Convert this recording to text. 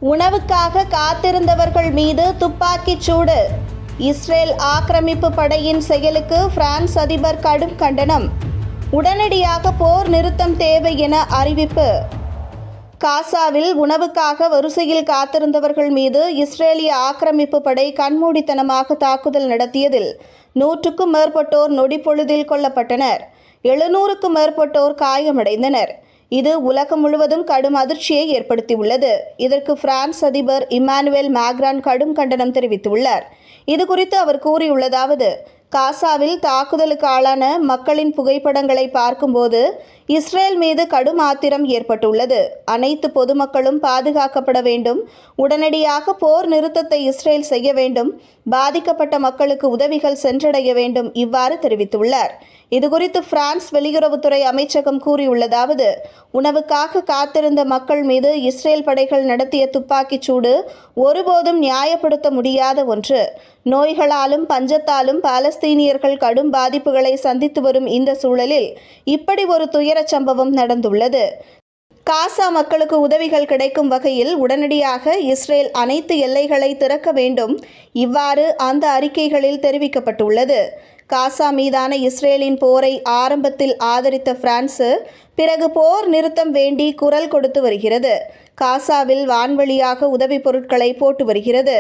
உணவுக்காக காத்திருந்தவர்கள் மீது துப்பாக்கிச் சூடு. இஸ்ரேல் ஆக்கிரமிப்பு படையின் செயலுக்கு பிரான்ஸ் அதிபர் கடும் கண்டனம். உடனடியாக போர் நிறுத்தம் தேவை என அறிவிப்பு. காசாவில் உணவுக்காக வரிசையில் காத்திருந்தவர்கள் மீது இஸ்ரேலிய ஆக்கிரமிப்பு படை கண்மூடித்தனமாக தாக்குதல் நடத்தியதில் 100க்கும் மேற்பட்டோர் நொடிப்பொழுதில் கொல்லப்பட்டனர். 700க்கும் மேற்பட்டோர் காயமடைந்தனர். இது உலகம் முழுவதும் கடும் அதிர்ச்சியை ஏற்படுத்தியுள்ளது. இதற்கு பிரான்ஸ் அதிபர் இமானுவேல் மேக்ரான் கடும் கண்டனம் தெரிவித்துள்ளார். இதுகுறித்து அவர் கூறியுள்ளதாவது: காசாவில் தாக்குதலுக்கு ஆளான மக்களின் புகைப்படங்களை பார்க்கும்போது இஸ்ரேல் மீது கடும் ஆத்திரம் ஏற்பட்டுள்ளது. அனைத்து பொதுமக்களும் பாதுகாக்கப்பட வேண்டும். உடனடியாக போர் நிறுத்தத்தை இஸ்ரேல் செய்ய வேண்டும். பாதிக்கப்பட்ட மக்களுக்கு உதவிகள் சென்றடைய வேண்டும். இவ்வாறு தெரிவித்துள்ளார். இதுகுறித்து பிரான்ஸ் வெளியுறவுத்துறை அமைச்சகம் கூறியுள்ளதாவது: உணவுக்காக காத்திருந்த மக்கள் மீது இஸ்ரேல் படைகள் நடத்திய துப்பாக்கிச் சூடு ஒருபோதும் நியாயப்படுத்த முடியாத ஒன்று. நோய்களாலும் பஞ்சத்தாலும் பாலஸ்தீனியர்கள் கடும் பாதிப்புகளை சந்தித்து வரும் இந்த சூழலில் இப்படி ஒரு துயரச் சம்பவம் நடந்துள்ளது. காசா மக்களுக்கு உதவிகள் கிடைக்கும் வகையில் உடனடியாக இஸ்ரேல் அனைத்து எல்லைகளை திறக்க வேண்டும். இவ்வாறு அந்த அறிக்கைகளில் தெரிவிக்கப்பட்டுள்ளது. காசா மீதான இஸ்ரேலின் போரை ஆரம்பத்தில் ஆதரித்த பிரான்ஸ் பிறகு போர் நிறுத்தம் வேண்டி குரல் கொடுத்து வருகிறது. காசாவில் வான்வழியாக உதவிப் பொருட்களை போட்டு வருகிறது.